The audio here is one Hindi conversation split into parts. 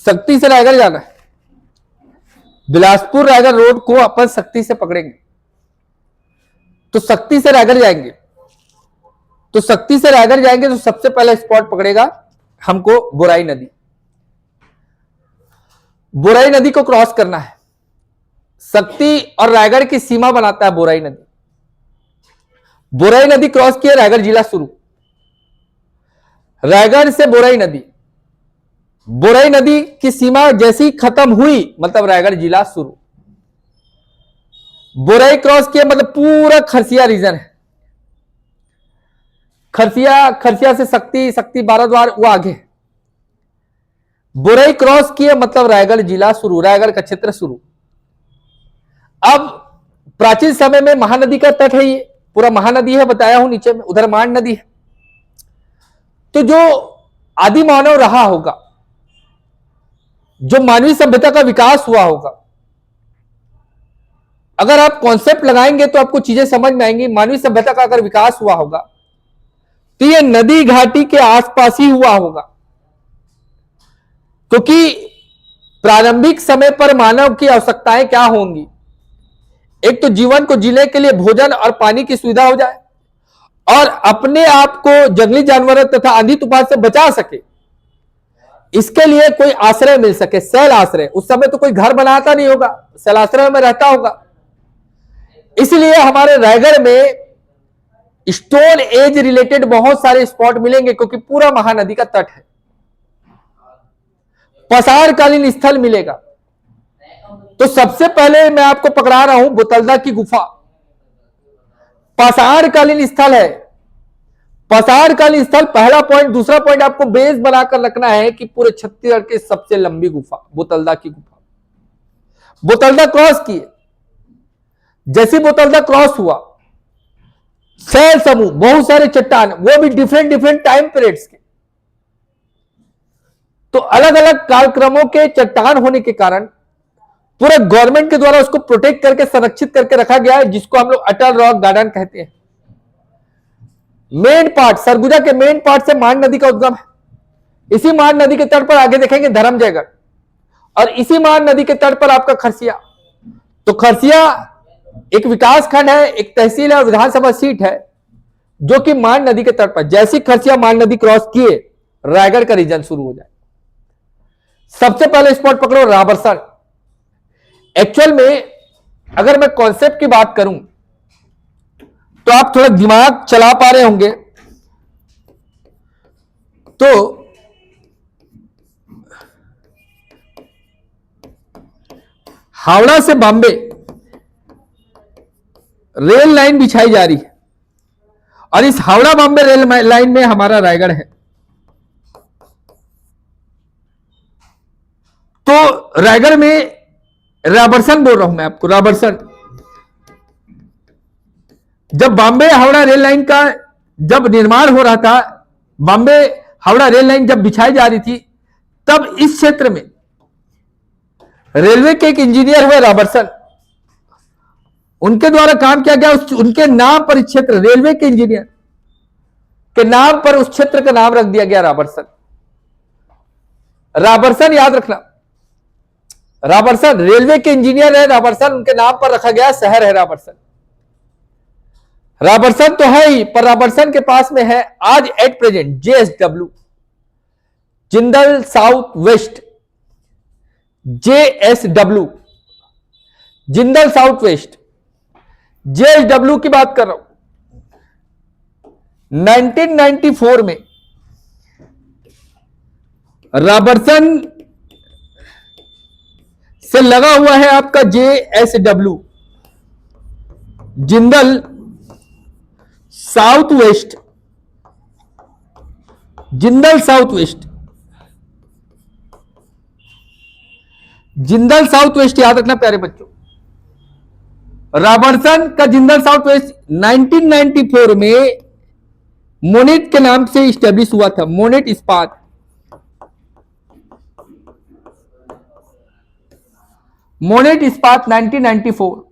शक्ति से रायगढ़ जाना है, बिलासपुर रायगढ़ रोड को अपन शक्ति से पकड़ेंगे, तो शक्ति से रायगढ़ जाएंगे, तो शक्ति से रायगढ़ जाएंगे तो सबसे पहला स्पॉट पकड़ेगा हमको बोराई नदी। बोराई नदी को क्रॉस करना है, शक्ति और रायगढ़ की सीमा बनाता है बोराई नदी। बोराई नदी क्रॉस किए, रायगढ़ जिला शुरू, रायगढ़ से बोराई नदी, बोराई नदी की सीमा जैसी ही खत्म हुई मतलब रायगढ़ जिला शुरू। बोराई क्रॉस किए मतलब पूरा खरसिया रीजन है, खरसिया से शक्ति, शक्ति बाराद्वार वो आगे। बोराई क्रॉस किए मतलब रायगढ़ जिला शुरू, रायगढ़ का क्षेत्र शुरू। अब प्राचीन समय में महानदी का तट है, ये पूरा महानदी है, बताया हूं नीचे में, उधर मान नदी है। तो जो आदि मानव रहा होगा, जो मानवीय सभ्यता का विकास हुआ होगा, अगर आप कॉन्सेप्ट लगाएंगे तो आपको चीजें समझ में आएंगी। मानवीय सभ्यता का अगर विकास हुआ होगा तो ये नदी घाटी के आसपास ही हुआ होगा, क्योंकि प्रारंभिक समय पर मानव की आवश्यकताएं क्या होंगी, एक तो जीवन को जीने के लिए भोजन और पानी की सुविधा हो जाए, और अपने आप को जंगली जानवरों तथा आंधी तूफान से बचा सके, इसके लिए कोई आश्रय मिल सके, शैल आश्रय। उस समय तो कोई घर बनाता नहीं होगा, शैल आश्रय में रहता होगा। इसलिए हमारे रायगढ़ में स्टोन एज रिलेटेड बहुत सारे स्पॉट मिलेंगे, क्योंकि पूरा महानदी का तट है। पसारकालीन स्थल मिलेगा। तो सबसे पहले मैं आपको पकड़ा रहा हूं बोतलदा की गुफा, पसारकालीन स्थल है। पसारकालीन स्थल पहला पॉइंट। दूसरा पॉइंट आपको बेस बनाकर रखना है कि पूरे छत्तीसगढ़ की सबसे लंबी गुफा बोतलदा की गुफा। बोतलदा क्रॉस किए, जैसे बोतलदा क्रॉस हुआ, शैल समूह, बहुत सारे चट्टान, वो भी डिफरेंट डिफरेंट टाइम पीरियड्स के, तो अलग अलग कालक्रमों के चट्टान होने के कारण पूरे गवर्नमेंट के द्वारा उसको प्रोटेक्ट करके संरक्षित करके रखा गया है, जिसको हम लोग अटल रॉक गार्डन कहते हैं। मेन पार्ट, सरगुजा के मेन पार्ट से मान नदी का उद्गम है। इसी मान नदी के तट पर आगे देखेंगे धर्मजयगढ़, और इसी मान नदी के तट पर आपका खरसिया। तो खरसिया एक विकास खंड है, एक तहसील है और विधानसभा सीट है, जो कि मान नदी के तट पर। जैसी खरसिया मान नदी क्रॉस किए, रायगढ़ का रीजन शुरू हो जाए। सबसे पहले स्पॉट पकड़ो राबरसर। एक्चुअल में अगर मैं कॉन्सेप्ट की बात करूं तो आप थोड़ा दिमाग चला पा रहे होंगे, तो हावड़ा से बॉम्बे रेल लाइन बिछाई जा रही है, और इस हावड़ा बॉम्बे रेल लाइन में हमारा रायगढ़ है। तो रायगढ़ में राबरसन बोल रहा हूं मैं आपको, राबरसन। जब बॉम्बे हावड़ा रेल लाइन का जब निर्माण हो रहा था, बॉम्बे हावड़ा रेल लाइन जब बिछाई जा रही थी, तब इस क्षेत्र में रेलवे के एक इंजीनियर हुए राबरसन, उनके द्वारा काम किया गया। उनके नाम पर इस क्षेत्र, रेलवे के इंजीनियर के नाम पर उस क्षेत्र का नाम रख दिया गया राबरसन। राबरसन याद रखना, राबरसन रेलवे के इंजीनियर है, राबरसन उनके नाम पर रखा गया शहर है राबरसन। राबरसन तो है ही, पर राबरसन के पास में है आज at present JSW, Jindal south west, JSW, Jindal south west, JSW की बात कर रहा हूं। 1994 में राबरसन से लगा हुआ है आपका JSW, Jindal south west, Jindal south west, Jindal south west याद रखना प्यारे बच्चों। राबरसन का जिंदल साउथ वेस्ट 1994 में मोनेट के नाम से स्टैब्लिश हुआ था, मोनेट इस्पात। मोनेट इस्पात 1994।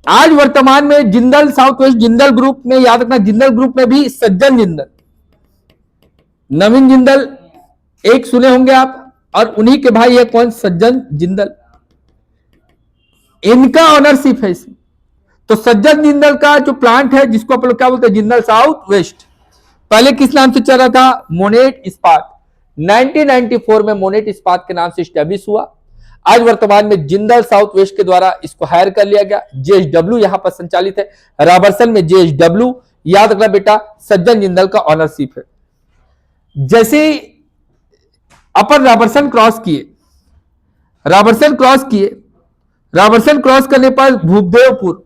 आज वर्तमान में Jindal south west, Jindal group में याद रखना, जिंदल ग्रुप में भी सज्जन जिंदल, नवीन जिंदल, एक सुने होंगे आप, और उन्हीं के भाई है कौन, सज्जन जिंदल, इनका ऑनरशिप है इसमें। तो सज्जन जिंदल का जो प्लांट है, जिसको आप लोग क्या बोलते हैं, जिंदल साउथ वेस्ट, पहले किस नाम से चल रहा था, मोनेट इस्पात। 1994 में मोनेट इस्पात के नाम से स्टैब्लिश हुआ। आज वर्तमान में जिंदल साउथ वेस्ट के द्वारा इसको हायर कर लिया गया। जेएसडब्ल्यू यहां पर संचालित है, राबरसन में जेएसडब्ल्यू, याद रखना बेटा, सज्जन जिंदल का ऑनरशिप है। जैसे अपन राबरसन क्रॉस किए, राबरसन क्रॉस करने पर भूपदेवपुर,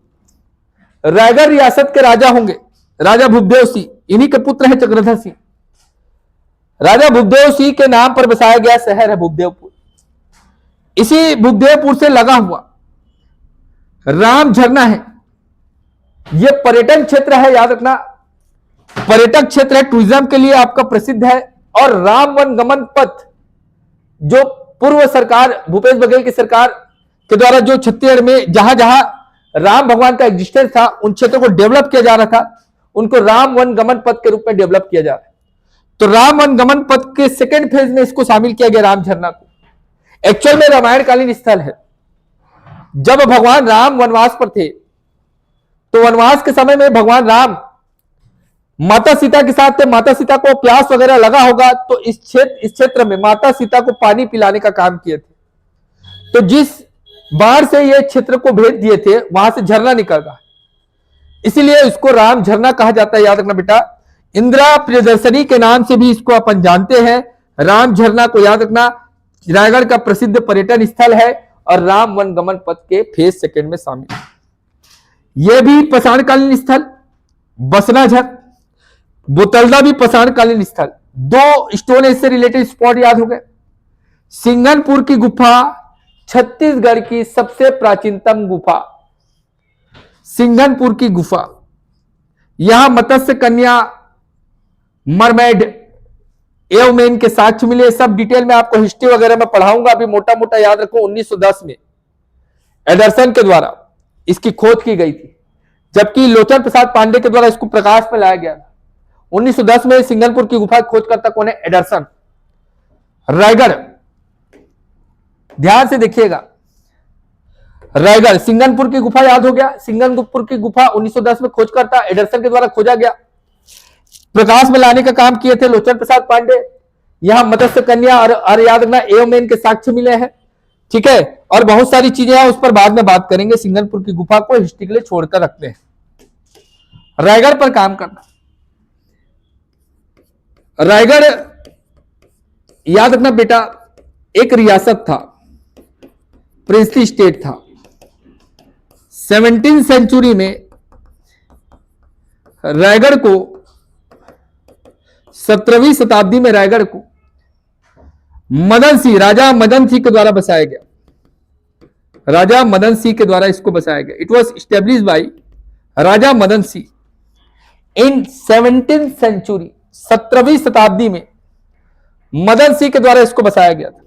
रायगढ़ रियासत के राजा होंगे राजा भूपदेव सिंह, इन्हीं के पुत्र है चक्रधर सिंह। राजा भूपदेव सिंह के नाम पर बसाया गया शहर है भूपदेवपुर। इसी भूपदेवपुर से लगा हुआ राम झरना है, यह पर्यटन क्षेत्र है, याद रखना, पर्यटक क्षेत्र है, टूरिज्म के लिए आपका प्रसिद्ध है। और राम वन गमन पथ, जो पूर्व सरकार भूपेश बघेल की सरकार के द्वारा जो छत्तीसगढ़ में जहां जहां राम भगवान का एग्जिस्टेंस था, उन क्षेत्रों को डेवलप किया जा रहा था, उनको राम वन गमन पथ के रूप में डेवलप किया जा रहा है। तो राम वन गमन पथ के सेकेंड फेज में इसको शामिल किया गया, राम झरना को। एक्चुअल में रामायण कालीन स्थल है। जब भगवान राम वनवास पर थे, तो वनवास के समय में भगवान राम माता सीता के साथ थे, माता सीता को प्यास वगैरह लगा होगा, तो इस क्षेत्र में माता सीता को पानी पिलाने का काम किए थे। तो जिस बाढ़ से ये क्षेत्र को भेज दिए थे, वहां से झरना निकल रहा, इसीलिए इसको राम झरना कहा जाता है। याद रखना बेटा, इंदिरा प्रियदर्शनी के नाम से भी इसको अपन जानते हैं। राम झरना को याद रखना, रायगढ़ का प्रसिद्ध पर्यटन स्थल है और राम वन गमन पथ के फेज सेकेंड में शामिल है। यह भी पाषाणकालीन स्थल, बसनाझर, बोतलदा भी पाषाणकालीन स्थल। दो स्टोन एज से रिलेटेड स्पॉट याद हो गए। सिंघनपुर की गुफा छत्तीसगढ़ की सबसे प्राचीनतम गुफा, सिंघनपुर की गुफा। यहां मत्स्य कन्या, मरमेड, एवमेन के साक्ष्य मिले। सब डिटेल में आपको हिस्ट्री वगैरह में पढ़ाऊंगा, अभी मोटा मोटा याद रखो। 1910 में एडरसन के द्वारा इसकी खोज की गई थी, जबकि लोचन प्रसाद पांडे के द्वारा इसको प्रकाश में लाया गया। 1910 में सिंघनपुर की गुफा खोजकर्ता कौन है, एडरसन। रायगढ़, ध्यान से देखिएगा, रायगढ़, सिंघनपुर की गुफा याद हो गया। सिंघनपुर की गुफा 1910 में खोजकर्ता एडरसन के द्वारा खोजा गया, प्रकाश में लाने का काम किए थे लोचन प्रसाद पांडे। यहां मत्स्य कन्या और याद रखना एवमेन के साक्ष्य मिले हैं, ठीक है। और बहुत सारी चीजें हैं, उस पर बाद में बात करेंगे। सिंघनपुर की गुफा को हिस्ट्री के लिए छोड़कर रखते हैं, रायगढ़ पर काम करना। रायगढ़ याद रखना बेटा, एक रियासत था, प्रिंसली स्टेट था। 17वीं सेंचुरी में रायगढ़ को, 17वीं शताब्दी में रायगढ़ को मदन सिंह, राजा मदन सिंह के द्वारा बसाया गया। राजा मदन सिंह के द्वारा इसको बसाया गया। It was established by Raja Madan Singh in 17वीं सेंचुरी, 17वीं शताब्दी में मदन सिंह के द्वारा इसको बसाया गया था।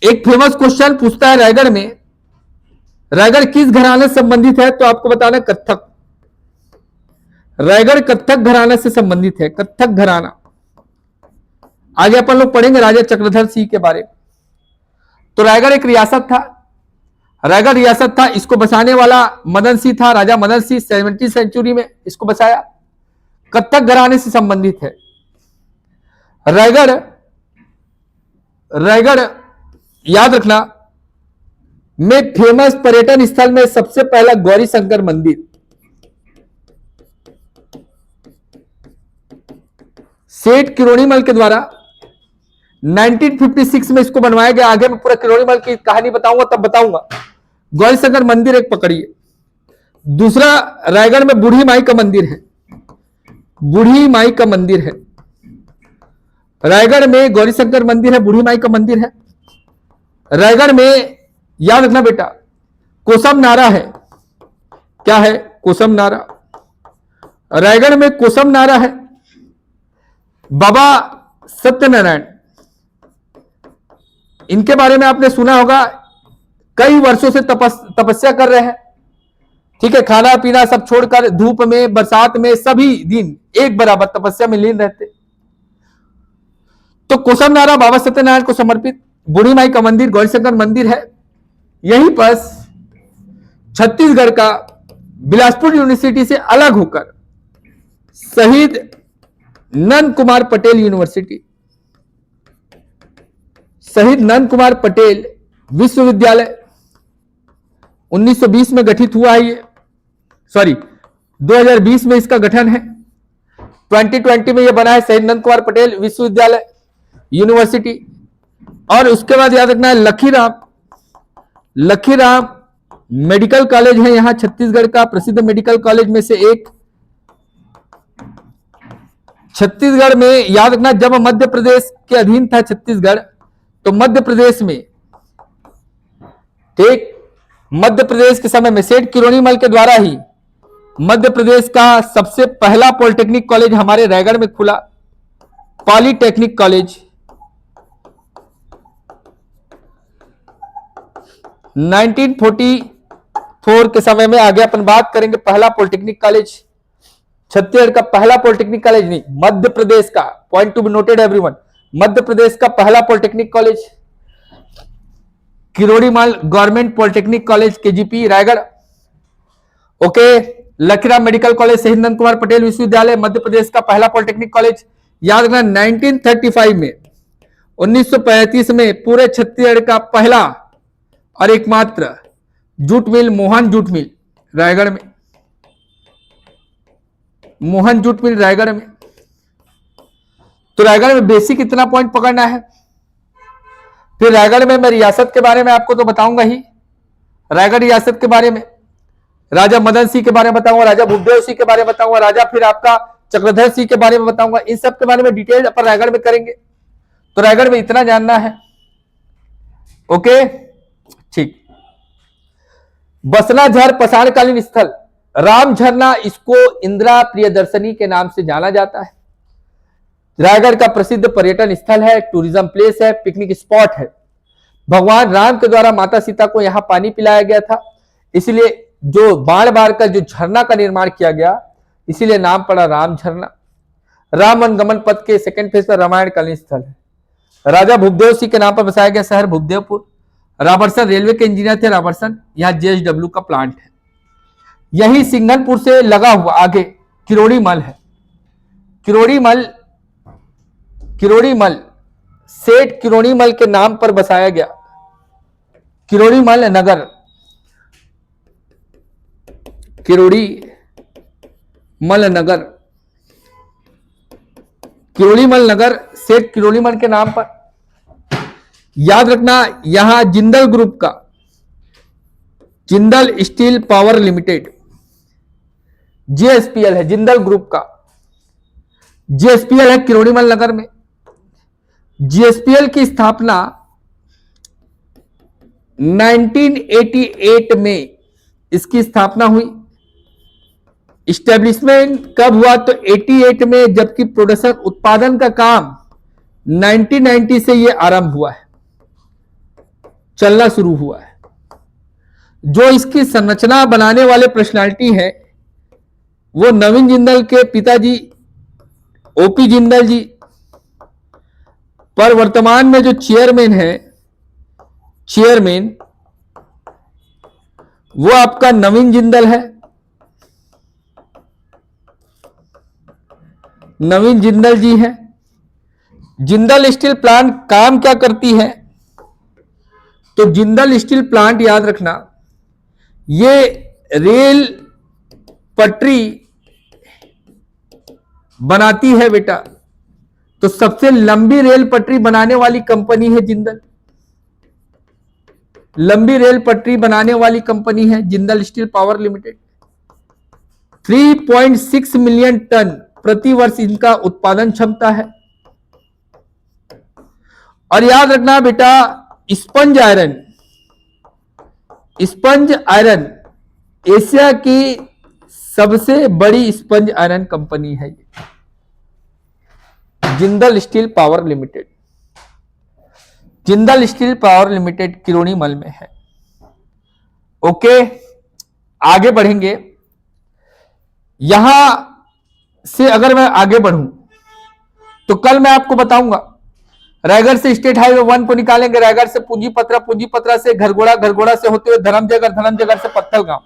एक फेमस क्वेश्चन पूछता है रायगढ़ में, रायगढ़ किस घराने से संबंधित है, तो आपको बताना कत्थक। रायगढ़ कत्थक घराने से संबंधित है, कत्थक घराना। आगे अपन लोग पढ़ेंगे राजा चक्रधर सिंह के बारे में। तो रायगढ़ एक रियासत था, रायगढ़ रियासत था, इसको बसाने वाला मदन सिंह था, राजा मदन सिंह। 17वीं सेंचुरी में इसको बसाया, कत्थक घराने से संबंधित है। रायगढ़, रायगढ़ याद रखना में फेमस पर्यटन स्थल में सबसे पहला गौरी शंकर मंदिर, सेठ किरोड़ीमल के द्वारा 1956 में इसको बनवाया गया। आगे मैं पूरा किरोड़ीमल की कहानी बताऊंगा, तब बताऊंगा। गौरी शंकर मंदिर एक पकड़िए। दूसरा, रायगढ़ में बूढ़ी माई का मंदिर है, बूढ़ी माई का मंदिर है। रायगढ़ में गौरी शंकर मंदिर है, बूढ़ी माई का मंदिर है। रायगढ़ में याद रखना बेटा, कोसम नारा है। क्या है, कोसम नारा। रायगढ़ में कोसम नारा है। बाबा सत्यनारायण, इनके बारे में आपने सुना होगा, कई वर्षों से तपस्या कर रहे हैं, ठीक है। खाना पीना सब छोड़कर धूप में, बरसात में, सभी दिन एक बराबर तपस्या में लीन रहते। तो कोसमनारा बाबा सत्यनारायण को समर्पित बूढ़ी माई का मंदिर गौरीशंकर मंदिर है। यहीं पर छत्तीसगढ़ का बिलासपुर यूनिवर्सिटी से अलग होकर शहीद नंद कुमार पटेल यूनिवर्सिटी, शहीद नंद कुमार पटेल विश्वविद्यालय 1920 में गठित हुआ है। ये 2020 में इसका गठन है। 2020 में यह बना है शहीद नंद कुमार पटेल विश्वविद्यालय यूनिवर्सिटी। और उसके बाद याद रखना है लखीराम मेडिकल कॉलेज है यहां छत्तीसगढ़ का प्रसिद्ध मेडिकल कॉलेज में से एक। छत्तीसगढ़ में याद रखना, जब मध्य प्रदेश के अधीन था छत्तीसगढ़, तो मध्य प्रदेश में, ठीक, मध्य प्रदेश के समय में सेठ किरोड़ीमल के द्वारा ही मध्य प्रदेश का सबसे पहला पॉलिटेक्निक कॉलेज हमारे रायगढ़ में खुला, पॉलिटेक्निक कॉलेज। 1944 के समय में आगे अपन बात करेंगे पहला पॉलिटेक्निक कॉलेज, छत्तीसगढ़ का पहला पॉलिटेक्निक कॉलेज नहीं, मध्य प्रदेश का, point to be noted everyone, Madhya Pradesh का पहला polytechnic college Kirodimal government polytechnic college KGP Raigarh. Okay, Lakhiram medical college Shaheed Nand Kumar Patel विश्वविद्यालय मध्य प्रदेश का पहला पॉलिटेक्निक कॉलेज। याद रखना 1935 में 1935 में पूरे छत्तीसगढ़ का पहला और एकमात्र jute mill Mohan jute mill Raigarh में, मोहन जूट मिल रायगढ़ में। तो रायगढ़ में बेसिक इतना पॉइंट पकड़ना है। फिर रायगढ़ में मैं रियासत के बारे में आपको तो बताऊंगा ही, रायगढ़ रियासत के बारे में राजा मदन सिंह के बारे में बताऊंगा, राजा भूपदेव सिंह के बारे में बताऊंगा, राजा फिर आपका चक्रधर सिंह के बारे में बताऊंगा। इन सब के बारे में डिटेल अपन रायगढ़ में करेंगे। तो रायगढ़ में इतना जानना है। ओके, ठीक। बसना झर पसारकालीन स्थल राम झरना, इसको इंदिरा प्रियदर्शनी के नाम से जाना जाता है। रायगढ़ का प्रसिद्ध पर्यटन स्थल है, टूरिज्म प्लेस है, पिकनिक स्पॉट है। भगवान राम के द्वारा माता सीता को यहां पानी पिलाया गया था, इसलिए जो बाण बार का जो झरना का निर्माण किया गया, इसीलिए नाम पड़ा राम झरना। राम वनगमन पथ के सेकंड फेज पर रामायण कालीन स्थल है। राजा भूपदेव सिंह के नाम पर बसाया गया शहर भूपदेवपुर। राबर्सन रेलवे के इंजीनियर थे राबर्सन, यहाँ जेएसडब्ल्यू का प्लांट है। यही सिंघनपुर से लगा हुआ आगे किरोड़ीमल है। किरोड़ीमल सेठ किरोड़ीमल के नाम पर बसाया गया किरोड़ीमल नगर, किरोड़ीमल नगर सेठ किरोड़ीमल के नाम पर। याद रखना, यहां जिंदल ग्रुप का, Jindal Steel Power limited, GSPL है, जिंदल ग्रुप का जीएसपीएल है किरोड़ीमल नगर में। जीएसपीएल की स्थापना 1988 में इसकी स्थापना हुई। इस्टेब्लिशमेंट कब हुआ? तो 88 में, जबकि प्रोडक्शन उत्पादन का काम 1990 से यह आरंभ हुआ है, चलना शुरू हुआ है। जो इसकी संरचना बनाने वाले पर्सनालिटी है वो नवीन जिंदल के पिताजी ओपी जिंदल जी, पर वर्तमान में जो चेयरमैन है, वो आपका नवीन जिंदल है। नवीन जिंदल जी है। जिंदल स्टील प्लांट काम क्या करती है? तो जिंदल स्टील प्लांट याद रखना, ये रेल पटरी बनाती है बेटा। तो सबसे लंबी रेल पटरी बनाने वाली कंपनी है जिंदल। लंबी रेल पटरी बनाने वाली कंपनी है Jindal Steel Power Limited. 3.6 million ton प्रति वर्ष इनका उत्पादन क्षमता है। और याद रखना बेटा, स्पंज आयरन एशिया की सबसे बड़ी स्पंज आयरन कंपनी है ये, Jindal Steel Power Limited. Jindal Steel Power Limited Kirodimal में है। ओके, आगे बढ़ेंगे। यहां से अगर मैं आगे बढ़ूं तो कल मैं आपको बताऊंगा रायगढ़ से स्टेट हाईवे 1 को निकालेंगे, रायगढ़ से पूंजीपत्रा, पूंजीपत्रा से घरघोड़ा, घरघोड़ा से होते हुए धर्मजयगढ़, धर्मजयगढ़ से पत्थलगांव,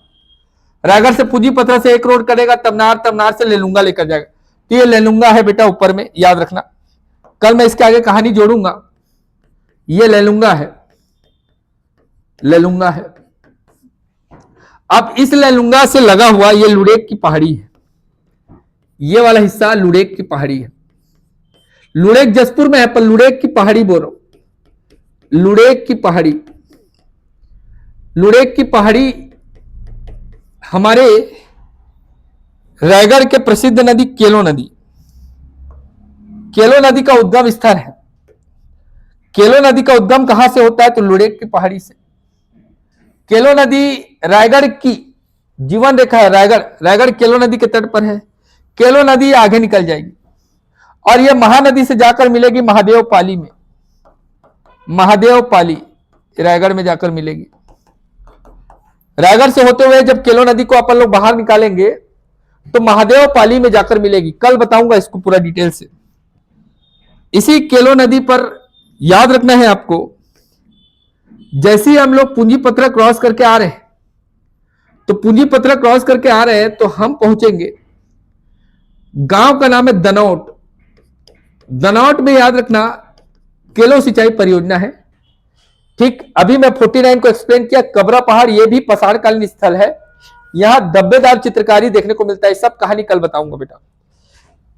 रायगढ़ से पूंजीपत्रा से एक रोड करेगा तमनार, तमनार से लेलुंगा लेकर जाएगा। तो ये लेलुंगा है बेटा ऊपर में, याद रखना, कल मैं इसके आगे कहानी जोड़ूंगा। ये लेलुंगा है, लेलुंगा है। अब इस लेलुंगा से लगा हुआ ये लुड़ेक की पहाड़ी है, ये वाला हिस्सा लुड़ेक की पहाड़ी है। लुड़ेक जसपुर में है पर लुड़ेक की पहाड़ी बोल रहा हूं, लुड़ेक की पहाड़ी। लुड़ेक की पहाड़ी हमारे रायगढ़ के प्रसिद्ध नदी केलो नदी, केलो नदी का उद्गम स्थल है। केलो नदी का उद्गम कहां से होता है? तो लुड़ेक की पहाड़ी से। केलो नदी रायगढ़ की जीवन रेखा है, रायगढ़, रायगढ़ केलो नदी के तट पर है। केलो नदी आगे निकल जाएगी और यह महानदी से जाकर मिलेगी महादेव पाली में, महादेव पाली रायगढ़ में जाकर मिलेगी। रायगढ़ से होते हुए जब केलो नदी को अपन लोग बाहर निकालेंगे तो महादेव पाली में जाकर मिलेगी। कल बताऊंगा इसको पूरा डिटेल से। इसी केलो नदी पर याद रखना है आपको, जैसे ही हम लोग पूंजीपत्रा क्रॉस करके आ रहे हैं, तो पूंजीपत्रा क्रॉस करके आ रहे हैं तो हम पहुंचेंगे, गांव का नाम है दनौट। दनौट में याद रखना केलो सिंचाई परियोजना है। ठीक, अभी मैं 49 को एक्सप्लेन किया। कबरा पहाड़ ये भी पसारकालीन स्थल है, यहां धब्बेदार चित्रकारी देखने को मिलता है। सब कहानी कल बताऊंगा बेटा।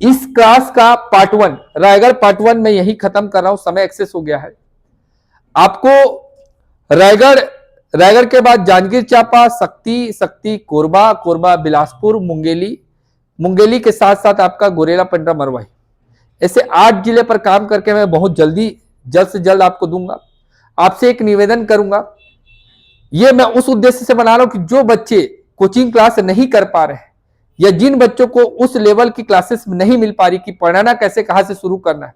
इस क्लास का पार्ट 1 रायगढ़ पार्ट 1 में यही खत्म कर रहा हूं, समय एक्सेस हो गया है। आपको रायगढ़, रायगढ़ के बाद जांजगीर चांपा, शक्ति, शक्ति कोरबा, कोरबा बिलासपुर, मुंगेली, मुंगेली के साथ साथ आपका गोरेला, पंडरा, मरवाही, ऐसे 8 जिले पर काम करके मैं बहुत जल्दी, जल्द से जल्द आपको दूंगा। आपसे एक निवेदन करूंगा, ये मैं उस उद्देश्य से बना रहा हूं कि जो बच्चे कोचिंग क्लास नहीं कर पा रहे हैं या जिन बच्चों को उस लेवल की क्लासेस नहीं मिल पा रही कि पढ़ाना कैसे, कहां से शुरू करना है,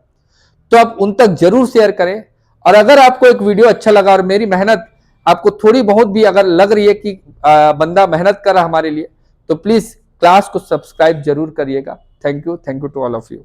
तो आप उन तक जरूर शेयर करें। और अगर आपको एक वीडियो अच्छा लगा और मेरी मेहनत आपको थोड़ी बहुत भी अगर लग रही है कि बंदा मेहनत कर रहा हमारे लिए, तो प्लीज क्लास को सब्सक्राइब जरूर करिएगा। Thank you to all of you.